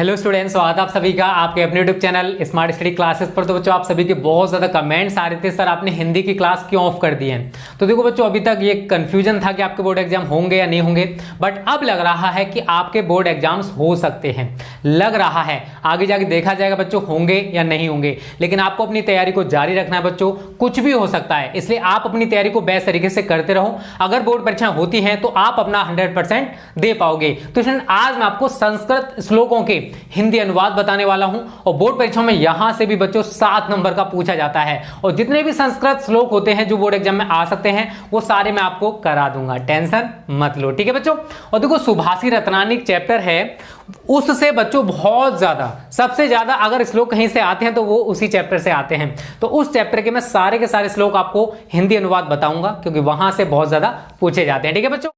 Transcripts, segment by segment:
Hello students, स्वागत है आप सभी का आपके अपने YouTube channel smart study classes पर। तो बच्चों, आप सभी के बहुत ज़्यादा कमेंट्स आ रहे थे, सर आपने हिंदी की क्लास क्यों ऑफ कर दी है। तो देखो बच्चों, अभी तक ये कंफ्यूजन था कि आपके बोर्ड एग्जाम होंगे या नहीं होंगे, बट अब लग रहा है कि आपके बोर्ड एग्जाम्स हो सकते हैं। लग रहा है, आगे जाके देखा जाएगा बच्चों होंगे या नहीं होंगे, लेकिन आपको अपनी तैयारी को जारी रखना है बच्चों। कुछ भी हो सकता है, इसलिए आप अपनी तैयारी को बेस्ट तरीके से करते रहो। अगर बोर्ड परीक्षाएं होती हैं तो आप अपना 100% दे पाओगे। तो स्टूडेंट, आज मैं आपको संस्कृत श्लोकों के हिंदी अनुवाद बताने वाला हूं, और बोर्ड परीक्षा में यहां से भी बच्चों 7 नंबर का पूछा जाता है, और जितने भी संस्कृत श्लोक होते हैं जो बोर्ड एग्जाम में आ सकते हैं वो सारे मैं आपको करा दूंगा, टेंशन मत लो, ठीक है बच्चों। और देखो, सुभाषी रत्नानी चैप्टर है, उससे बच्चों बहुत ज्यादा, सबसे ज्यादा अगर श्लोक कहीं से आते हैं तो वो उसी चैप्टर से आते हैं। तो उस चैप्टर के मैं सारे के सारे श्लोक आपको हिंदी अनुवाद बताऊंगा, क्योंकि वहां से बहुत ज्यादा पूछे जाते हैं, ठीक है बच्चों।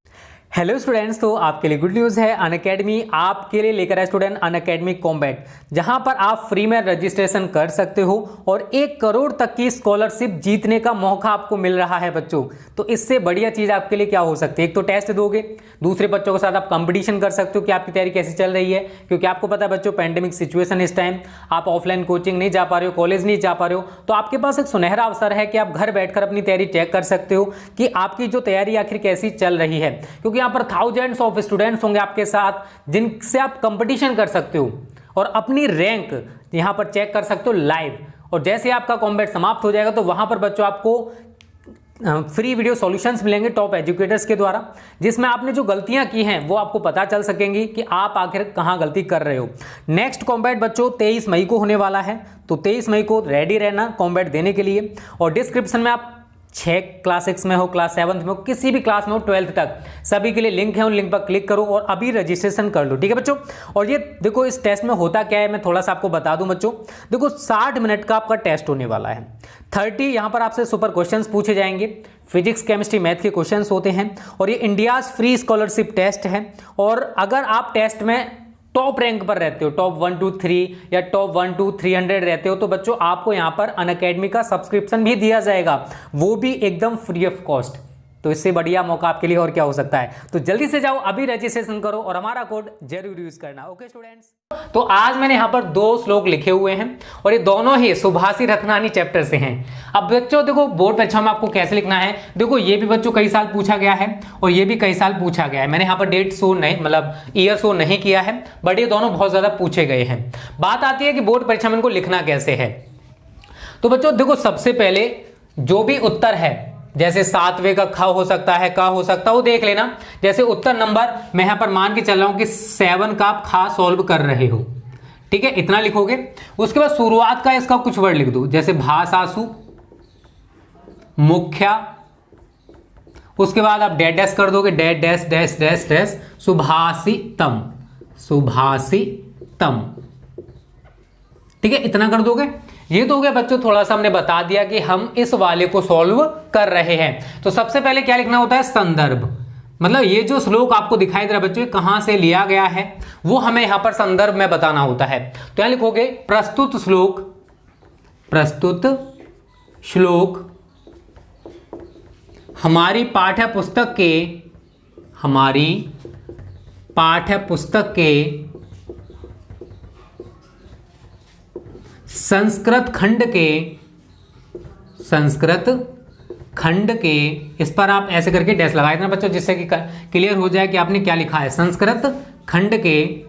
हेलो स्टूडेंट्स, तो आपके लिए गुड न्यूज़ है। अनअकैडमी आपके लिए लेकर आए स्टूडेंट अनअकैडमी कॉम्बैट, जहां पर आप फ्री में रजिस्ट्रेशन कर सकते हो और 1 करोड़ तक की स्कॉलरशिप जीतने का मौका आपको मिल रहा है बच्चों। तो इससे बढ़िया चीज़ आपके लिए क्या हो सकती है। एक तो टेस्ट दोगे, दूसरे बच्चों के साथ आप कंपटीशन कर सकते हो कि आपकी तैयारी कैसी चल रही है, क्योंकि आपको पता है बच्चों पैंडेमिक सिचुएशन इस टाइम, आप ऑफलाइन कोचिंग नहीं जा पा रहे हो, कॉलेज नहीं जा पा रहे हो, तो आपके पास एक सुनहरा अवसर है कि आप घर बैठकर अपनी तैयारी चेक कर सकते हो कि आपकी जो तैयारी आखिर कैसी चल रही है। क्योंकि यहाँ पर थाउजेंड्स ऑफ स्टूडेंट्स होंगे आपके साथ, जिनसे आप कंपटीशन कर सकते हो और अपनी रैंक यहां पर चेक कर सकते हो लाइव। और जैसे आपका कॉम्बैट समाप्त हो जाएगा तो वहां पर बच्चों आपको फ्री वीडियो सॉल्यूशंस मिलेंगे टॉप एजुकेटर्स के द्वारा, जिसमें आपने जो गलतियां की हैं वो आपको पता चल सकेंगी कि आप आखिर कहां गलती कर रहे हो। नेक्स्ट कॉम्बैट बच्चों 23 मई को होने वाला है, तो 23 मई को रेडी रहना कॉम्बैट देने के लिए। और डिस्क्रिप्शन में आप 6 क्लास 6 में हो, क्लास 7 में हो, किसी भी क्लास में हो, 12th तक सभी के लिए लिंक है, उन लिंक पर क्लिक करो और अभी रजिस्ट्रेशन कर लो, ठीक है बच्चों। और ये देखो, इस टेस्ट में होता क्या है मैं थोड़ा सा आपको बता दूं बच्चों। देखो, 60 मिनट का आपका टेस्ट होने वाला है। 30 यहाँ पर आपसे सुपर क्वेश्चंस पूछे जाएंगे, फिजिक्स केमिस्ट्री मैथ के क्वेश्चंस होते हैं, और ये इंडियाज फ्री स्कॉलरशिप टेस्ट है। और अगर आप टेस्ट में टॉप रैंक पर रहते हो, टॉप 1 2 3 या टॉप 1 2 300 रहते हो, तो बच्चों आपको यहां पर अनअकैडमी का सब्सक्रिप्शन भी दिया जाएगा, वो भी एकदम फ्री ऑफ कॉस्ट। तो इससे बढ़िया मौका आपके लिए और क्या हो सकता है। तो जल्दी से जाओ, अभी रजिस्ट्रेशन करो और हमारा कोड जरूर यूज करना, ओके स्टूडेंट्स। तो आज मैंने यहां पर 2 श्लोक लिखे हुए हैं, और ये दोनों ही सुभाषी रत्नानी चैप्टर से हैं। अब बच्चों देखो, बोर्ड परीक्षा में आपको कैसे लिखना है, देखो ये भी बच्चों कई साल पूछा गया है और ये भी कई साल पूछा गया है। मैंने यहाँ पर डेट शो नहीं, मतलब ईयर शो नहीं किया है, बट ये दोनों बहुत ज्यादा पूछे गए हैं। बात आती है कि बोर्ड परीक्षा में इनको लिखना कैसे है। तो बच्चों देखो, सबसे पहले जो भी उत्तर है, जैसे 7वें का ख हो सकता है, का हो सकता है, वो देख लेना। जैसे उत्तर नंबर मैं यहां पर मान के चल रहा हूं कि 7 का आप खा सॉल्व कर रहे हो, ठीक है, इतना लिखोगे। उसके बाद शुरुआत का इसका कुछ वर्ड लिख दो, जैसे भाषासु, मुख्या, उसके बाद आप डैश डैश कर दोगे, dash dash dash dash dash, Subhashitam, Subhashitam, ठीक है, इतना कर दोगे। ये तो हो गया बच्चों, थोड़ा सा हमने बता दिया कि हम इस वाले को सॉल्व कर रहे हैं। तो सबसे पहले क्या लिखना होता है, संदर्भ, मतलब ये जो श्लोक आपको दिखाई दे रहा है बच्चों, कहां से लिया गया है वो हमें यहां पर संदर्भ में बताना होता है। तो यहां लिखोगे प्रस्तुत श्लोक, प्रस्तुत श्लोक हमारी पाठ्य पुस्तक के संस्कृत खंड के, इस पर आप ऐसे करके डैश लगाए देना बच्चों, जिससे कि क्लियर हो जाए कि आपने क्या लिखा है। संस्कृत खंड के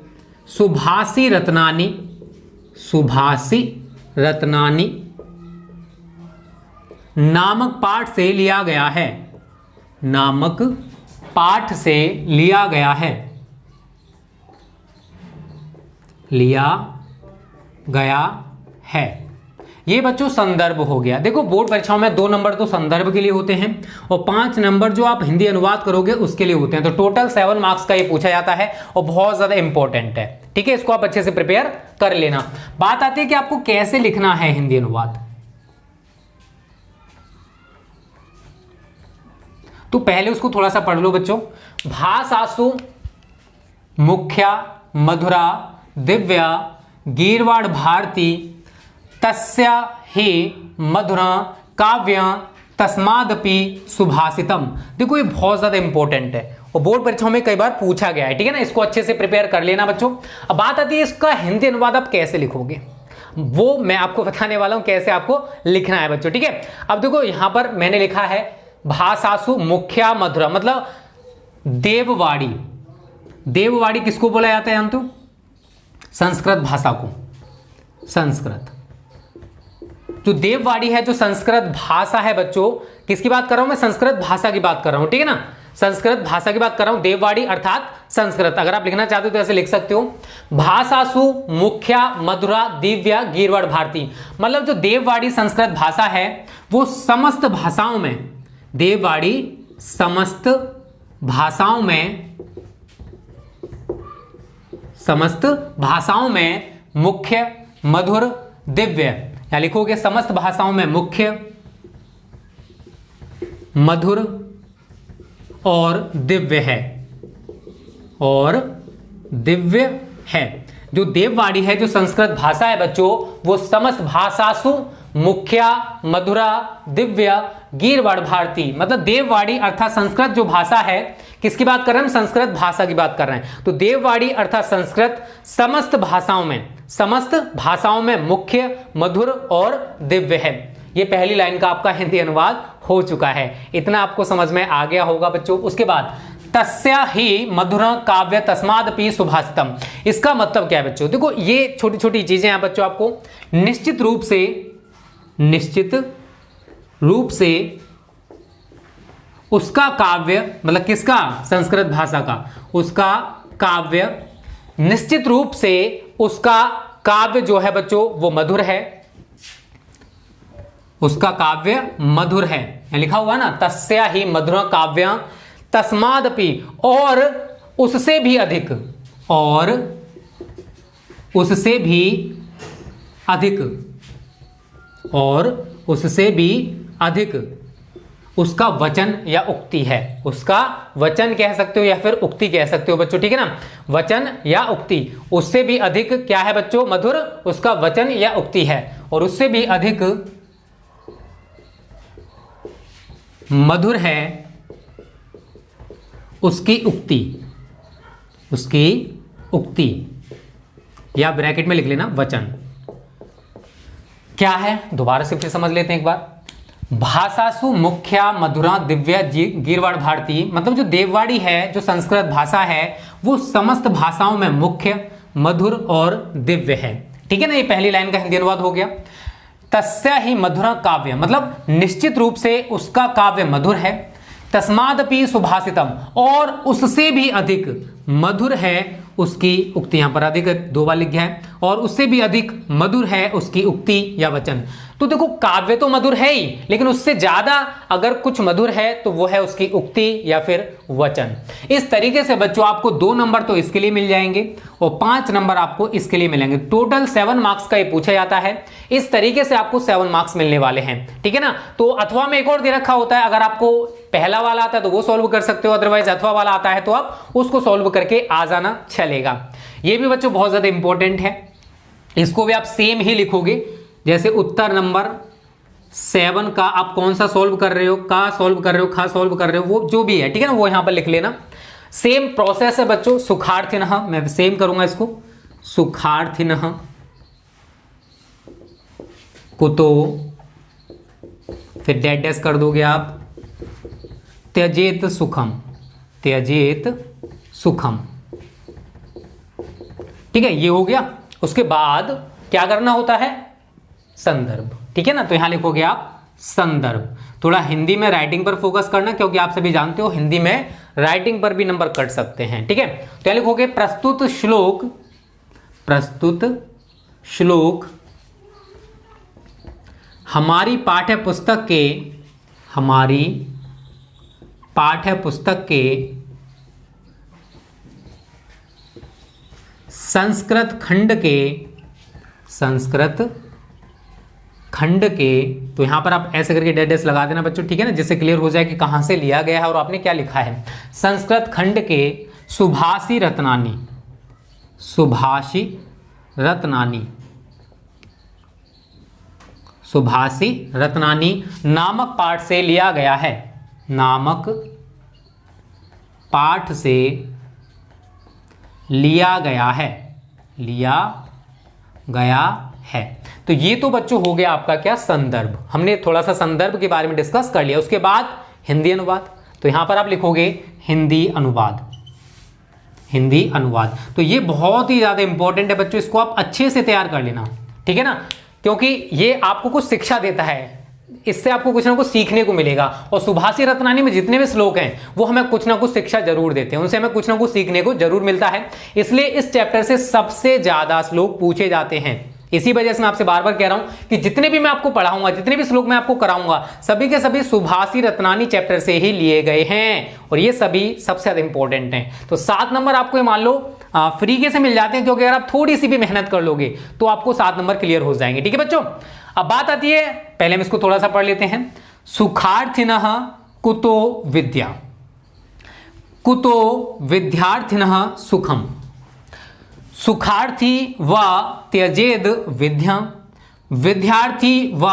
सुभाषी रत्नानी नामक पाठ से लिया गया है, नामक पाठ से लिया गया है। ये बच्चों संदर्भ हो गया। देखो, बोर्ड परीक्षाओं में 2 नंबर तो संदर्भ के लिए होते हैं और 5 नंबर जो आप हिंदी अनुवाद करोगे उसके लिए होते हैं। तो टोटल 7 मार्क्स का ये पूछा जाता है और बहुत ज्यादा इंपॉर्टेंट है, ठीक है, इसको आप अच्छे से प्रिपेयर कर लेना। बात आती है कि आपको कैसे लिखना है हिंदी अनुवाद। तो पहले उसको थोड़ा सा पढ़ लो बच्चों। भाषासु मुख्या मधुरा दिव्या गीर्वाण भारती तस्या ही मधुरा काव्य तस्मादपि सुभाषितम। देखो, ये बहुत ज्यादा इंपॉर्टेंट है और बोर्ड परीक्षाओं में कई बार पूछा गया है, ठीक है ना। इसको अच्छे से प्रिपेयर कर लेना बच्चों। अब बात आती है इसका हिंदी अनुवाद आप कैसे लिखोगे, वो मैं आपको बताने वाला हूं कैसे आपको लिखना है बच्चों, ठीक है। अब देखो यहां पर मैंने लिखा है भाषासु मुख्या मधुरा, मतलब देववाड़ी। देववाड़ी किसको बोला जाता है अंतु? संस्कृत भाषा को। संस्कृत जो देववाड़ी है, जो संस्कृत भाषा है बच्चों, किसकी बात कर रहा हूं मैं? संस्कृत भाषा की बात कर रहा हूं, ठीक है ना। संस्कृत भाषा की बात कर रहा हूं, देववाड़ी अर्थात संस्कृत। अगर आप लिखना चाहते हो तो ऐसे लिख सकते हो, भाषासु मुख्या मधुरा दिव्या गीरवाड़ भारती। मतलब जो देववाड़ी संस्कृत भाषा है वो समस्त भाषाओं में, देववाड़ी समस्त भाषाओं में, समस्त भाषाओं में मुख्य मधुर दिव्य, या लिखोगे समस्त भाषाओं में मुख्य मधुर और दिव्य है, और दिव्य है। जो देववाड़ी है, जो संस्कृत भाषा है बच्चों, वो समस्त भाषासु मुख्या मधुरा दिव्या गीरवाड़ भारती। मतलब देववाड़ी अर्थात संस्कृत जो भाषा है, किसकी बात कर रहे हैं हम? संस्कृत भाषा की बात कर रहे हैं। तो देववाड़ी अर्थात संस्कृत समस्त भाषाओं में, समस्त भाषाओं में मुख्य मधुर और दिव्य है। ये पहली लाइन का आपका हिंदी अनुवाद हो चुका है। इतना आपको समझ में आ गया होगा बच्चों। उसके बाद तस्या ही मधुर काव्य तस्मादपि सुभाषितम, इसका मतलब क्या है बच्चों? देखो ये छोटी छोटी चीजें हैं बच्चों, आपको निश्चित रूप से उसका काव्य, मतलब किसका? संस्कृत भाषा का। उसका काव्य, निश्चित रूप से उसका काव्य जो है बच्चों वो मधुर है, उसका काव्य मधुर है। लिखा हुआ ना, तस्या ही मधुर काव्य तस्मादपि, और उससे भी अधिक, और उससे भी अधिक, और उससे भी अधिक उसका वचन या उक्ति है। उसका वचन कह सकते हो या फिर उक्ति कह सकते हो बच्चों, ठीक है ना। वचन या उक्ति, उससे भी अधिक क्या है बच्चों? मधुर उसका वचन या उक्ति है, और उससे भी अधिक मधुर है उसकी उक्ति, उसकी उक्ति, या ब्रैकेट में लिख लेना वचन। क्या है दोबारा से फिर समझ लेते हैं एक बार। भाषासु मुख्या मधुरा दिव्या गीरवाड़ भारती, मतलब जो देववाड़ी है, जो संस्कृत भाषा है, वो समस्त भाषाओं में मुख्य मधुर और दिव्य है, ठीक है ना। ये पहली लाइन का हिंदी अनुवाद हो गया। तस्या ही मधुरा काव्य, मतलब निश्चित रूप से उसका काव्य मधुर है। तस्मादपि सुभाषितम, और उससे भी अधिक मधुर है उसकी उक्ति। यहां पर अधिक दो बार लिख गया है, और उससे भी अधिक मधुर है उसकी उक्ति या वचन। तो देखो काव्य तो मधुर है ही, लेकिन उससे ज्यादा अगर कुछ मधुर है तो वो है उसकी उक्ति या फिर वचन। इस तरीके से बच्चों आपको 2 नंबर तो इसके लिए मिल जाएंगे और 5 नंबर आपको इसके लिए मिलेंगे। टोटल 7 मार्क्स का ये पूछा जाता है। इस तरीके से आपको 7 मार्क्स मिलने वाले हैं, ठीक है ना। तो अथवा में एक और दे रखा होता है, अगर आपको पहला वाला आता है तो वो सॉल्व कर सकते हो, अदरवाइज अथवा वाला आता है तो आप उसको सॉल्व करके आ जाना चलेगा। ये भी बच्चों बहुत ज्यादा इंपॉर्टेंट है, इसको भी आप सेम ही लिखोगे। जैसे उत्तर नंबर 7 का आप कौन सा सॉल्व कर रहे हो, का सॉल्व कर रहे हो, खा सॉल्व कर रहे हो, वो जो भी है, ठीक है ना, वो यहां पर लिख लेना। सेम प्रोसेस है बच्चों। सुखार्थिनः, मैं सेम करूंगा इसको, सुखार्थिनः कुतो, फिर डैश डैश कर दोगे आप, त्यजेत सुखम, त्यजेत सुखम, ठीक है, ये हो गया। उसके बाद क्या करना होता है? संदर्भ, ठीक है ना। तो यहां लिखोगे आप संदर्भ। थोड़ा हिंदी में राइटिंग पर फोकस करना, क्योंकि आप सभी जानते हो हिंदी में राइटिंग पर भी नंबर कट सकते हैं, ठीक है। तो यहां लिखोगे प्रस्तुत श्लोक, प्रस्तुत श्लोक हमारी पाठ्य पुस्तक के, हमारी पाठ्य पुस्तक के संस्कृत खंड के, संस्कृत खंड के, तो यहां पर आप ऐसे करके डैश लगा देना बच्चों, ठीक है ना, जिससे क्लियर हो जाए कि कहां से लिया गया है और आपने क्या लिखा है। संस्कृत खंड के सुभाषी रत्नानी, सुभाषी रत्नानी, सुभाषी रत्नानी नामक पाठ से लिया गया है, नामक पाठ से लिया गया है, लिया गया है। तो ये तो बच्चों हो गया आपका क्या, संदर्भ। हमने थोड़ा सा संदर्भ के बारे में डिस्कस कर लिया। उसके बाद हिंदी अनुवाद, तो यहां पर आप लिखोगे हिंदी अनुवाद, हिंदी अनुवाद। तो ये बहुत ही ज्यादा इंपॉर्टेंट है बच्चों, इसको आप अच्छे से तैयार कर लेना, ठीक है ना, क्योंकि ये आपको कुछ शिक्षा देता है, इससे आपको कुछ ना कुछ सीखने को मिलेगा। और सुभाषी रत्नानी में जितने भी श्लोक हैं वो हमें कुछ ना कुछ शिक्षा जरूर देते हैं, उनसे हमें कुछ ना कुछ सीखने को जरूर मिलता है। इसलिए इस चैप्टर से सबसे ज्यादा श्लोक पूछे जाते हैं। इसी वजह से मैं आपसे बार बार कह रहा हूं कि जितने भी मैं आपको पढ़ाऊंगा, जितने भी श्लोक मैं आपको कराऊंगा, सभी के सभी सुभाषी रत्नानी चैप्टर से ही लिए गए हैं, और ये सभी सबसे ज्यादा इंपॉर्टेंट हैं। तो 7 नंबर आपको ये मान लो फ्री के से मिल जाते हैं, क्योंकि अगर आप थोड़ी सी भी मेहनत कर लोगे तो आपको 7 नंबर क्लियर हो जाएंगे, ठीक है बच्चों। अब बात आती है, पहले हम इसको थोड़ा सा पढ़ लेते हैं। सुखार्थिनः कुतो विद्या, कुतो विद्यार्थिनः सुखम, सुखार्थी व त्यजेद विद्याम, विद्यार्थी व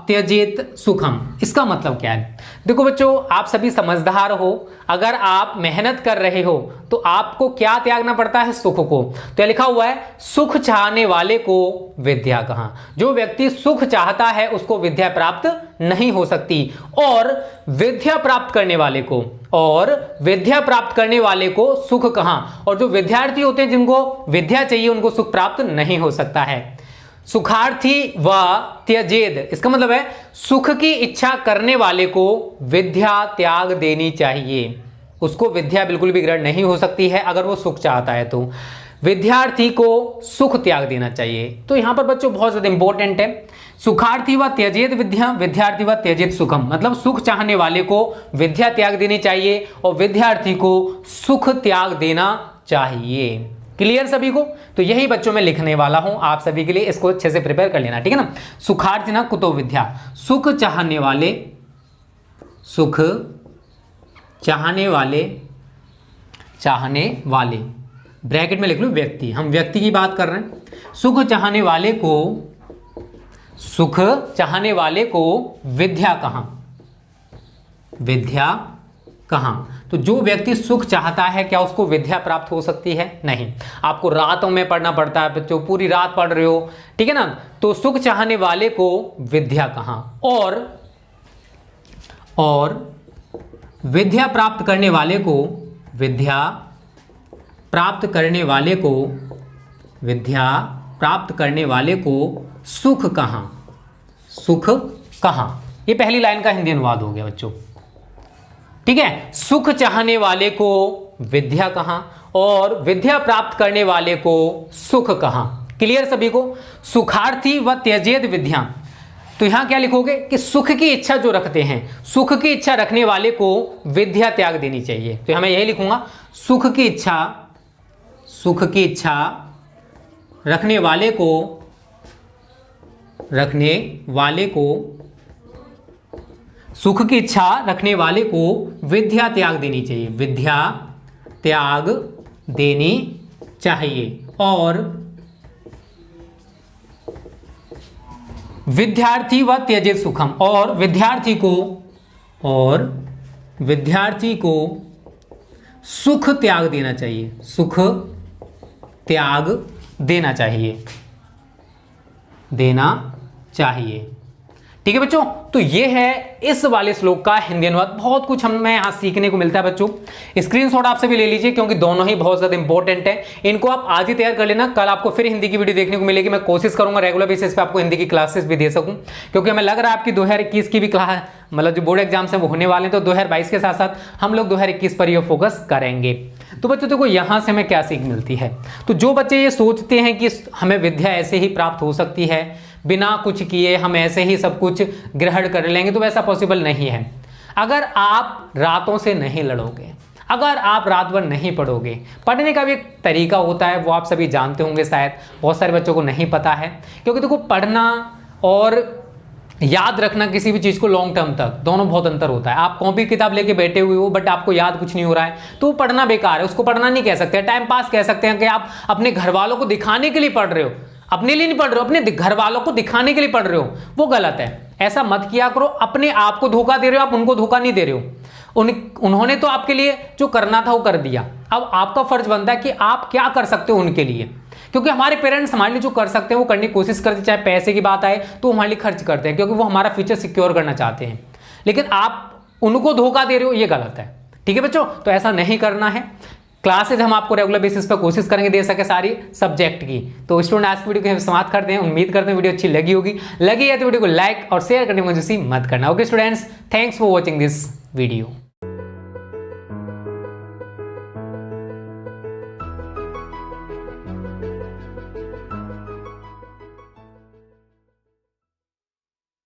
त्यजेत सुखम। इसका मतलब क्या है? देखो बच्चों, आप सभी समझदार हो, अगर आप मेहनत कर रहे हो तो आपको क्या त्यागना पड़ता है? सुख को। तो लिखा हुआ है सुख चाहने वाले को विद्या कहाँ। जो व्यक्ति सुख चाहता है उसको विद्या प्राप्त नहीं हो सकती, और विद्या प्राप्त करने वाले को, और विद्या प्राप्त करने वाले को सुख कहाँ। और जो विद्यार्थी होते हैं जिनको विद्या चाहिए उनको सुख प्राप्त नहीं हो सकता है। सुखार्थी व त्यजेद, इसका मतलब है सुख की इच्छा करने वाले को विद्या त्याग देनी चाहिए, उसको विद्या बिल्कुल भी ग्रहण नहीं हो सकती है अगर वो सुख चाहता है। तो विद्यार्थी को सुख त्याग देना चाहिए। तो यहां पर बच्चों बहुत ज्यादा इंपॉर्टेंट है, सुखार्थी व त्यजेद विद्या, विद्यार्थी व त्यजेद सुखम, मतलब सुख चाहने वाले को विद्या त्याग देनी चाहिए और विद्यार्थी को सुख त्याग देना चाहिए। क्लियर सभी को? तो यही बच्चों में लिखने वाला हूं आप सभी के लिए, इसको अच्छे से प्रिपेयर कर लेना, ठीक है ना। सुखार्थी ना कुतो विद्या, सुख चाहने वाले, सुख चाहने वाले, चाहने वाले ब्रैकेट में लिख लो व्यक्ति, हम व्यक्ति की बात कर रहे हैं। सुख चाहने वाले को, सुख चाहने वाले को विद्या कहां, विद्या कहां। तो जो व्यक्ति सुख चाहता है क्या उसको विद्या प्राप्त हो सकती है? नहीं। आपको रातों में पढ़ना पड़ता है बच्चों, पूरी रात पढ़ रहे हो, ठीक है ना। तो सुख चाहने वाले को विद्या कहां, और विद्या प्राप्त करने वाले को, विद्या प्राप्त करने वाले को, विद्या प्राप्त करने वाले को सुख कहां, सुख कहां। ये पहली लाइन का हिंदी अनुवाद हो गया बच्चों, ठीक है। सुख चाहने वाले को विद्या कहां और विद्या प्राप्त करने वाले को सुख कहां। क्लियर सभी को? सुखार्थी व त्यजेद विद्या, तो यहां क्या लिखोगे कि सुख की इच्छा जो रखते हैं, सुख की इच्छा रखने वाले को विद्या त्याग देनी चाहिए। तो मैं यही लिखूंगा सुख की इच्छा, सुख की इच्छा रखने वाले को, रखने वाले को, सुख की इच्छा रखने वाले को विद्या त्याग देनी चाहिए, विद्या त्याग देनी चाहिए। और विद्यार्थी व त्यजेत सुखम, और विद्यार्थी को, और विद्यार्थी को सुख त्याग देना चाहिए, सुख त्याग देना चाहिए, देना चाहिए, ठीक है बच्चों। तो ये है इस वाले श्लोक का हिंदी अनुवाद। बहुत कुछ हमें यहाँ सीखने को मिलता है बच्चों, स्क्रीनशॉट आप सभी ले लीजिए क्योंकि दोनों ही बहुत ज्यादा इंपॉर्टेंट है। इनको आप आज ही तैयार कर लेना, कल आपको फिर हिंदी की वीडियो देखने को मिलेगी। मैं कोशिश करूंगा रेगुलर बेसिस पे आपको हिंदी की क्लासेस भी दे सकूं, क्योंकि हमें लग रहा है आपकी 2021 की भी क्लास, मतलब जो बोर्ड एग्जाम्स है वो होने वाले हैं, तो 2022 के साथ साथ हम लोग 2021 पर ये फोकस करेंगे। तो बच्चों देखो यहाँ से हमें क्या सीख मिलती है। तो जो बच्चे ये सोचते हैं कि हमें विद्या ऐसे ही प्राप्त हो सकती है, बिना कुछ किए हम ऐसे ही सब कुछ ग्रहण कर लेंगे, तो वैसा पॉसिबल नहीं है। अगर आप रातों से नहीं लड़ोगे, अगर आप रात भर नहीं पढ़ोगे, पढ़ने का भी एक तरीका होता है, वो आप सभी जानते होंगे, शायद बहुत सारे बच्चों को नहीं पता है। क्योंकि देखो पढ़ना और याद रखना किसी भी चीज़ को लॉन्ग टर्म तक दोनों बहुत अंतर होता है। आप कॉपी किताब लेके बैठे हुए हो बट आपको याद कुछ नहीं हो रहा है, तो वो पढ़ना बेकार है, उसको पढ़ना नहीं कह सकते, टाइम पास कह सकते हैं कि आप अपने घर वालों को दिखाने के लिए पढ़ रहे हो, अपने लिए नहीं पढ़ रहे हो, अपने घर वालों को दिखाने के लिए पढ़ रहे हो, वो गलत है। ऐसा मत किया करो, अपने आप को धोखा दे रहे हो, आप उनको धोखा नहीं दे रहे हो। उन्होंने तो आपके लिए जो करना था वो कर दिया, अब आपका फर्ज बनता है कि आप क्या कर सकते हो उनके लिए। क्योंकि हमारे पेरेंट्स हमारे लिए जो कर सकते हैं वो करने की कोशिश करते हैं, चाहे पैसे की बात आए तो हमारे लिए खर्च करते हैं, क्योंकि वो हमारा फ्यूचर सिक्योर करना चाहते हैं। लेकिन आप उनको धोखा दे रहे हो, ये गलत है। ठीक है बच्चों, तो ऐसा नहीं करना है। क्लासेज हम आपको रेगुलर बेसिस पर कोशिश करेंगे दे सके सारी सब्जेक्ट की। तो स्टूडेंट आज की वीडियो को हम समाप्त करते हैं। उम्मीद करते हैं वीडियो अच्छी लगी होगी। लगी है तो वीडियो को लाइक और शेयर करने में मत करना। Okay students, thanks for watching this video.